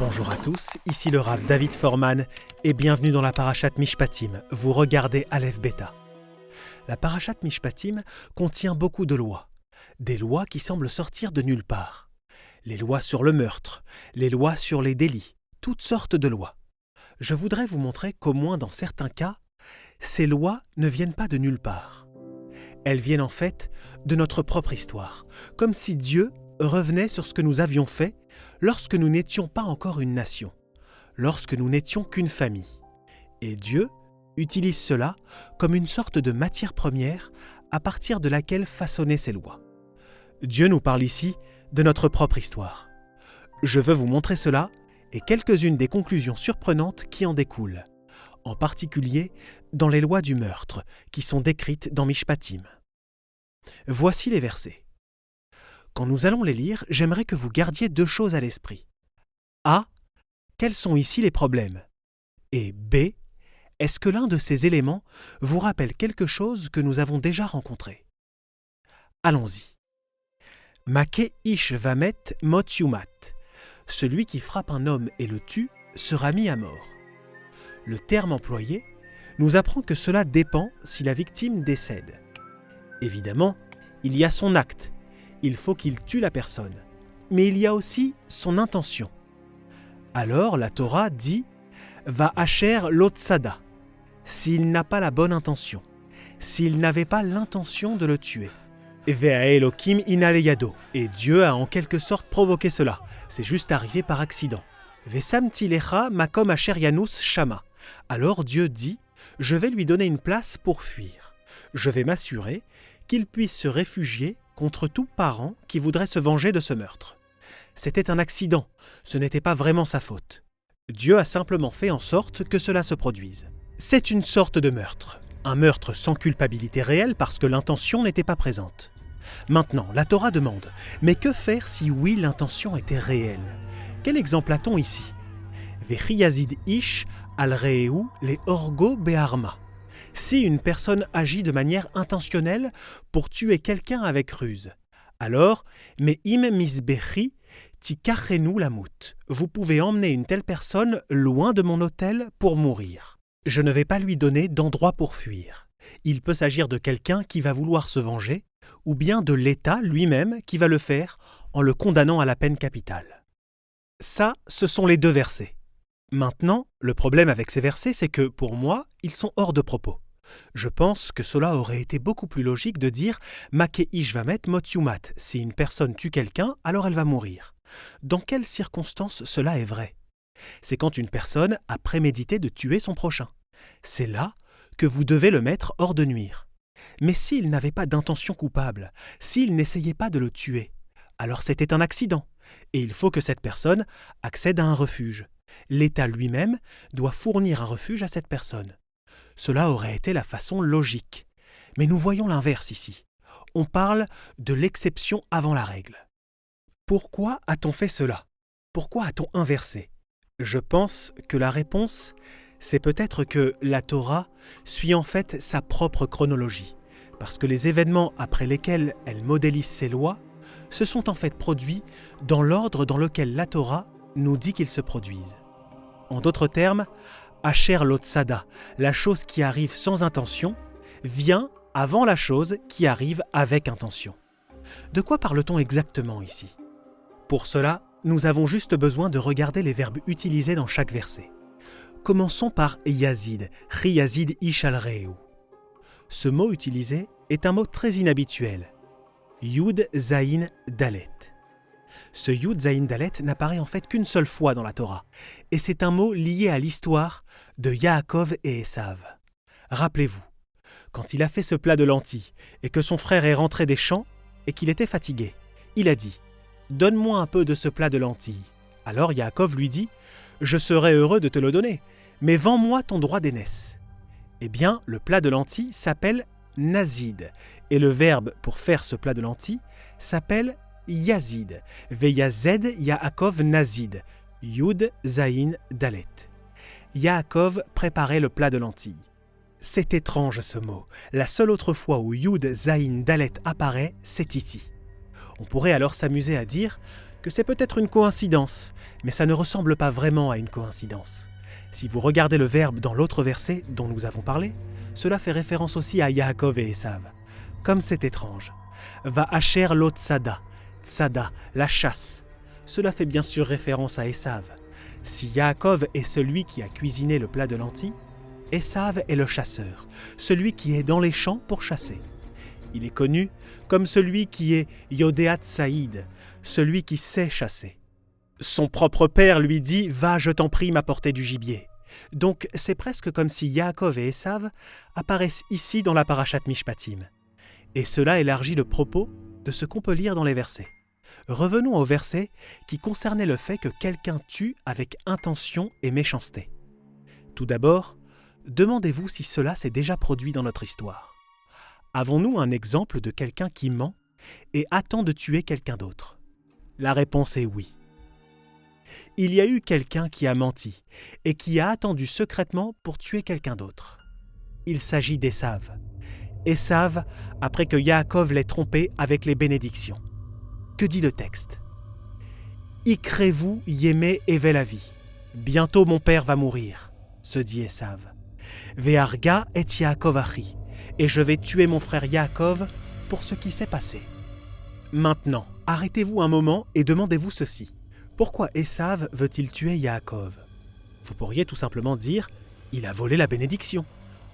Bonjour à tous, ici le Rav David Forman et bienvenue dans la Parashat Mishpatim. Vous regardez Aleph Beta. La Parashat Mishpatim contient beaucoup de lois. Des lois qui semblent sortir de nulle part. Les lois sur le meurtre, les lois sur les délits, toutes sortes de lois. Je voudrais vous montrer qu'au moins dans certains cas, ces lois ne viennent pas de nulle part. Elles viennent en fait de notre propre histoire, comme si Dieu revenait sur ce que nous avions fait lorsque nous n'étions pas encore une nation, lorsque nous n'étions qu'une famille. Et Dieu utilise cela comme une sorte de matière première à partir de laquelle façonner ses lois. Dieu nous parle ici de notre propre histoire. Je veux vous montrer cela et quelques-unes des conclusions surprenantes qui en découlent, en particulier dans les lois du meurtre qui sont décrites dans Mishpatim. Voici les versets. Quand nous allons les lire, j'aimerais que vous gardiez deux choses à l'esprit. A. Quels sont ici les problèmes? Et B. Est-ce que l'un de ces éléments vous rappelle quelque chose que nous avons déjà rencontré? Allons-y. Make ish vamet mot yumat. Celui qui frappe un homme et le tue sera mis à mort. Le terme employé nous apprend que cela dépend si la victime décède. Évidemment, il y a son acte. Il faut qu'il tue la personne. Mais il y a aussi son intention. Alors la Torah dit « Va asher lotsada » s'il n'a pas la bonne intention, s'il n'avait pas l'intention de le tuer. « Ve'a Elokim inaleyado » et Dieu a en quelque sorte provoqué cela. C'est juste arrivé par accident. « Ve'samti lecha makom asher yanus shama » alors Dieu dit « Je vais lui donner une place pour fuir. Je vais m'assurer qu'il puisse se réfugier contre tout parent qui voudrait se venger de ce meurtre. C'était un accident, ce n'était pas vraiment sa faute. Dieu a simplement fait en sorte que cela se produise. C'est une sorte de meurtre, un meurtre sans culpabilité réelle parce que l'intention n'était pas présente. Maintenant, la Torah demande, mais que faire si oui l'intention était réelle? Quel exemple a-t-on ici? Vechi yazid ish al re'ehu le orgo be'arma. Si une personne agit de manière intentionnelle pour tuer quelqu'un avec ruse, alors, me'im misbechi tikachenu lamut. Vous pouvez emmener une telle personne loin de mon autel pour mourir. Je ne vais pas lui donner d'endroit pour fuir. Il peut s'agir de quelqu'un qui va vouloir se venger, ou bien de l'État lui-même qui va le faire en le condamnant à la peine capitale. Ça, ce sont les deux versets. Maintenant, le problème avec ces versets, c'est que, pour moi, ils sont hors de propos. Je pense que cela aurait été beaucoup plus logique de dire « Make ish vamet mot yumat » si une personne tue quelqu'un, alors elle va mourir. Dans quelles circonstances cela est vrai? C'est quand une personne a prémédité de tuer son prochain. C'est là que vous devez le mettre hors de nuire. Mais s'il n'avait pas d'intention coupable, s'il n'essayait pas de le tuer, alors c'était un accident, et il faut que cette personne accède à un refuge. L'État lui-même doit fournir un refuge à cette personne. Cela aurait été la façon logique. Mais nous voyons l'inverse ici. On parle de l'exception avant la règle. Pourquoi a-t-on fait cela? Pourquoi a-t-on inversé? Je pense que la réponse, c'est peut-être que la Torah suit en fait sa propre chronologie, parce que les événements après lesquels elle modélise ses lois se sont en fait produits dans l'ordre dans lequel la Torah nous dit qu'ils se produisent. En d'autres termes, Asher lotsada, la chose qui arrive sans intention, vient avant la chose qui arrive avec intention. De quoi parle-t-on exactement ici? Pour cela, nous avons juste besoin de regarder les verbes utilisés dans chaque verset. Commençons par yazid, chi yazid ish al re'ehu. Ce mot utilisé est un mot très inhabituel. Yud zayin dalet. Ce Yud Zayin Dalet n'apparaît en fait qu'une seule fois dans la Torah, et c'est un mot lié à l'histoire de Yaakov et Esav. Rappelez-vous, quand il a fait ce plat de lentilles et que son frère est rentré des champs et qu'il était fatigué, il a dit « Donne-moi un peu de ce plat de lentilles ». Alors Yaakov lui dit « Je serai heureux de te le donner, mais vends-moi ton droit d'aînesse ». Eh bien, le plat de lentilles s'appelle nazid, et le verbe pour faire ce plat de lentilles s'appelle yazid, veyazed Yaakov nazid, Yud Zayin Dalet. Yaakov préparait le plat de lentilles. C'est étrange ce mot. La seule autre fois où Yud Zayin Dalet apparaît, c'est ici. On pourrait alors s'amuser à dire que c'est peut-être une coïncidence, mais ça ne ressemble pas vraiment à une coïncidence. Si vous regardez le verbe dans l'autre verset dont nous avons parlé, cela fait référence aussi à Yaakov et Esav. Comme c'est étrange. Va Asher lo tsada, tsada, la chasse. Cela fait bien sûr référence à Esav. Si Yaakov est celui qui a cuisiné le plat de lentilles, Esav est le chasseur, celui qui est dans les champs pour chasser. Il est connu comme celui qui est Yodeat Saïd, celui qui sait chasser. Son propre père lui dit « Va, je t'en prie, m'apporter du gibier ». Donc c'est presque comme si Yaakov et Esav apparaissent ici dans la Parashat Mishpatim. Et cela élargit le propos de ce qu'on peut lire dans les versets. Revenons au verset qui concernait le fait que quelqu'un tue avec intention et méchanceté. Tout d'abord, demandez-vous si cela s'est déjà produit dans notre histoire. Avons-nous un exemple de quelqu'un qui ment et attend de tuer quelqu'un d'autre ? La réponse est oui. Il y a eu quelqu'un qui a menti et qui a attendu secrètement pour tuer quelqu'un d'autre. Il s'agit d'Esav. Esav, après que Yaakov l'ait trompé avec les bénédictions. Que dit le texte ? Ikrez-vous yémé evelavi. Bientôt mon père va mourir, se dit Esav. Ve'arga et Yaakov achi. Et je vais tuer mon frère Yaakov pour ce qui s'est passé. Maintenant, arrêtez-vous un moment et demandez-vous ceci. Pourquoi Esav veut-il tuer Yaakov ? Vous pourriez tout simplement dire « il a volé la bénédiction ».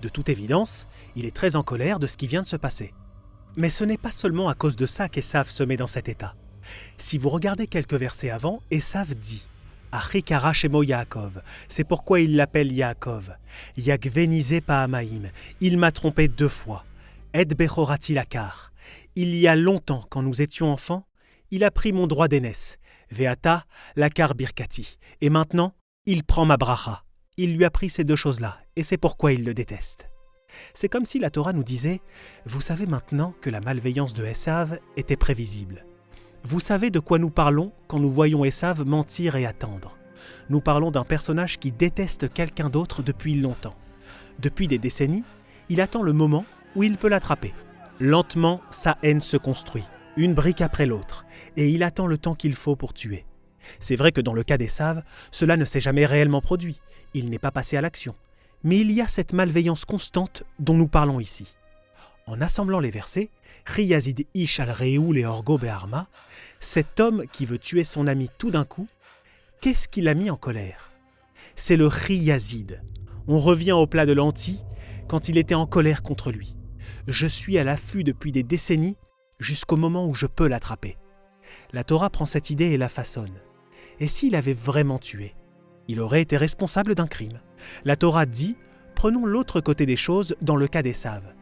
De toute évidence, il est très en colère de ce qui vient de se passer. Mais ce n'est pas seulement à cause de ça qu'Esav se met dans cet état. Si vous regardez quelques versets avant, Esav dit « Achikara shemo Yaakov », c'est pourquoi il l'appelle Yaakov. « Yagvenise paamaim », il m'a trompé 2 fois. « Ed bechorati lakar », il y a longtemps, quand nous étions enfants, il a pris mon droit d'aînesse. Veata, lakar birkati. Et maintenant, il prend ma bracha. Il lui a pris ces 2 choses-là, et c'est pourquoi il le déteste. C'est comme si la Torah nous disait « Vous savez maintenant que la malveillance de Esav était prévisible. Vous savez de quoi nous parlons quand nous voyons Esav mentir et attendre. Nous parlons d'un personnage qui déteste quelqu'un d'autre depuis longtemps. Depuis des décennies, il attend le moment où il peut l'attraper. Lentement, sa haine se construit, une brique après l'autre, et il attend le temps qu'il faut pour tuer. C'est vrai que dans le cas d'Esav, cela ne s'est jamais réellement produit, il n'est pas passé à l'action. Mais il y a cette malveillance constante dont nous parlons ici. En assemblant les versets, Chiyazid ish al re'u leorgo be'arma, cet homme qui veut tuer son ami tout d'un coup, qu'est-ce qui l'a mis en colère ? C'est le Chiyazid. On revient au plat de lentilles quand il était en colère contre lui. Je suis à l'affût depuis des décennies jusqu'au moment où je peux l'attraper. La Torah prend cette idée et la façonne. Et s'il avait vraiment tué ? Il aurait été responsable d'un crime. La Torah dit, prenons l'autre côté des choses dans le cas d'Esav.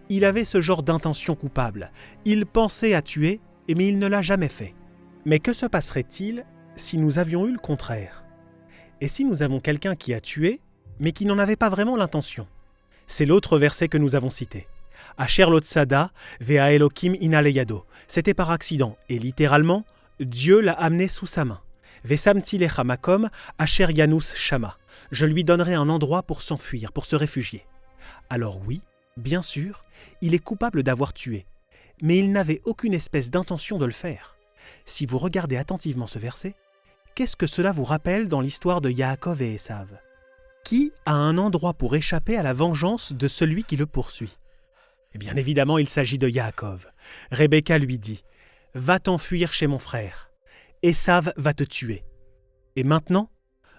Il avait ce genre d'intention coupable. Il pensait à tuer, mais il ne l'a jamais fait. Mais que se passerait-il si nous avions eu le contraire ? Et si nous avons quelqu'un qui a tué, mais qui n'en avait pas vraiment l'intention ? C'est l'autre verset que nous avons cité. Asher lo tsada ve'a Elokim ina leyado. C'était par accident, et littéralement, Dieu l'a amené sous sa main. Vesamti lecha makom asher yanus shama. Je lui donnerai un endroit pour s'enfuir, pour se réfugier. Alors oui, bien sûr, il est coupable d'avoir tué, mais il n'avait aucune espèce d'intention de le faire. Si vous regardez attentivement ce verset, qu'est-ce que cela vous rappelle dans l'histoire de Yaakov et Esav ? Qui a un endroit pour échapper à la vengeance de celui qui le poursuit ? Et bien évidemment, il s'agit de Yaakov. Rebecca lui dit « Va t'enfuir chez mon frère. Esav va te tuer. » Et maintenant,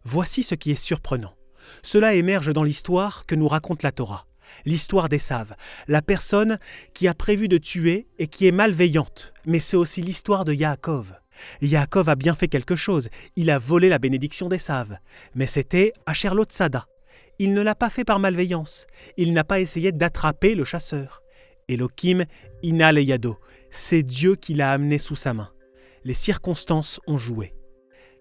voici ce qui est surprenant. Cela émerge dans l'histoire que nous raconte la Torah. L'histoire d'Esav, la personne qui a prévu de tuer et qui est malveillante. Mais c'est aussi l'histoire de Yaakov. Yaakov a bien fait quelque chose. Il a volé la bénédiction d'Esav. Mais c'était Asher lo tsada. Il ne l'a pas fait par malveillance. Il n'a pas essayé d'attraper le chasseur. Elokim ina leyado. C'est Dieu qui l'a amené sous sa main. Les circonstances ont joué.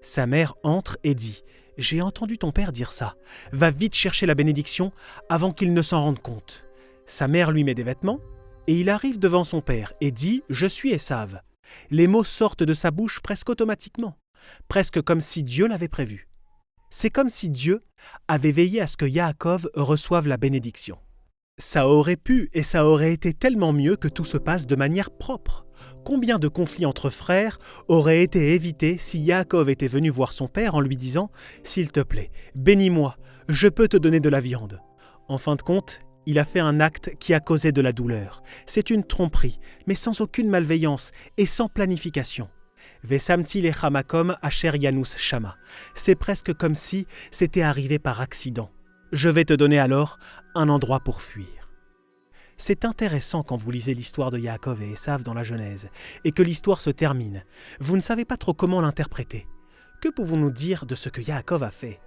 Sa mère entre et dit « J'ai entendu ton père dire ça. Va vite chercher la bénédiction avant qu'il ne s'en rende compte. » Sa mère lui met des vêtements et il arrive devant son père et dit « Je suis Esav. » Les mots sortent de sa bouche presque automatiquement, presque comme si Dieu l'avait prévu. C'est comme si Dieu avait veillé à ce que Yaakov reçoive la bénédiction. Ça aurait pu et ça aurait été tellement mieux que tout se passe de manière propre. combien de conflits entre frères auraient été évités si Yaakov était venu voir son père en lui disant « S'il te plaît, bénis-moi, je peux te donner de la viande ». En fin de compte, il a fait un acte qui a causé de la douleur. C'est une tromperie, mais sans aucune malveillance et sans planification. Vesamti lechamakom asher yanus shama. C'est presque comme si c'était arrivé par accident. Je vais te donner alors un endroit pour fuir. C'est intéressant quand vous lisez l'histoire de Yaakov et Esav dans la Genèse, et que l'histoire se termine. Vous ne savez pas trop comment l'interpréter. Que pouvons-nous dire de ce que Yaakov a fait?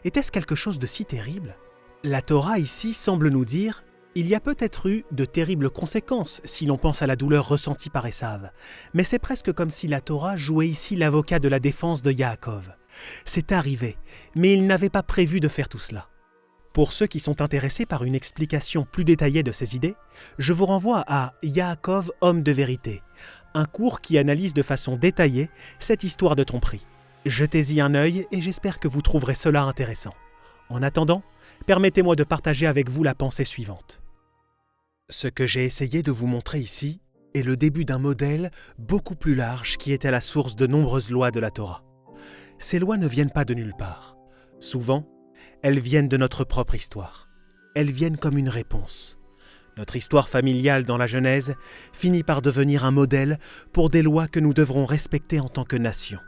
Était-ce quelque chose de si terrible? La Torah ici semble nous dire « Il y a peut-être eu de terribles conséquences si l'on pense à la douleur ressentie par Esav, mais c'est presque comme si la Torah jouait ici l'avocat de la défense de Yaakov. C'est arrivé, mais il n'avait pas prévu de faire tout cela. » Pour ceux qui sont intéressés par une explication plus détaillée de ces idées, je vous renvoie à Yaakov, homme de vérité, un cours qui analyse de façon détaillée cette histoire de tromperie. Jetez-y un œil et j'espère que vous trouverez cela intéressant. En attendant, permettez-moi de partager avec vous la pensée suivante. Ce que j'ai essayé de vous montrer ici est le début d'un modèle beaucoup plus large qui est à la source de nombreuses lois de la Torah. Ces lois ne viennent pas de nulle part. Souvent, elles viennent de notre propre histoire. Elles viennent comme une réponse. Notre histoire familiale dans la Genèse finit par devenir un modèle pour des lois que nous devrons respecter en tant que nation.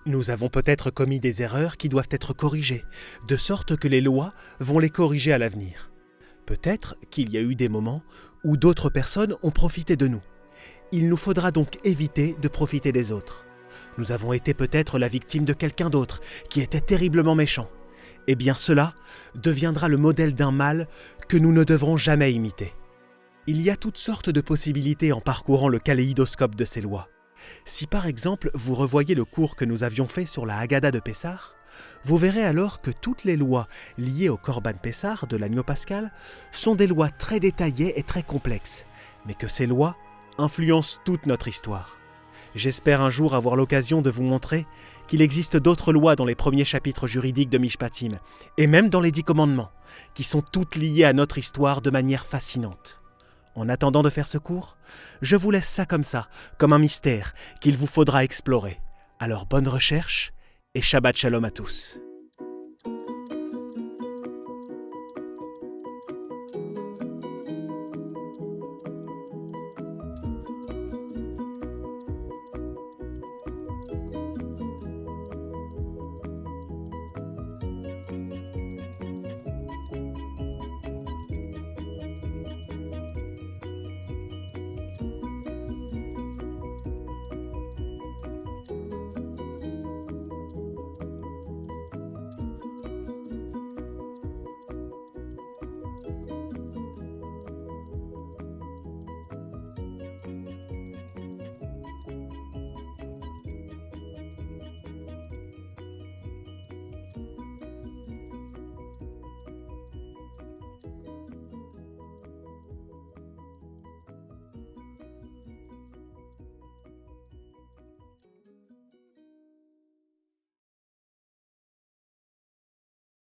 Nous avons peut-être commis des erreurs qui doivent être corrigées, de sorte que les lois vont les corriger à l'avenir. Peut-être qu'il y a eu des moments où d'autres personnes ont profité de nous. Il nous faudra donc éviter de profiter des autres. Nous avons été peut-être la victime de quelqu'un d'autre qui était terriblement méchant. Eh bien cela deviendra le modèle d'un mal que nous ne devrons jamais imiter. Il y a toutes sortes de possibilités en parcourant le kaléidoscope de ces lois. Si par exemple vous revoyez le cours que nous avions fait sur la Haggadah de Pessah, vous verrez alors que toutes les lois liées au Korban Pessah de l'agneau pascal sont des lois très détaillées et très complexes, mais que ces lois influencent toute notre histoire. J'espère un jour avoir l'occasion de vous montrer qu'il existe d'autres lois dans les premiers chapitres juridiques de Mishpatim, et même dans les 10 commandements, qui sont toutes liées à notre histoire de manière fascinante. En attendant de faire ce cours, je vous laisse ça comme un mystère qu'il vous faudra explorer. Alors bonne recherche et Shabbat Shalom à tous.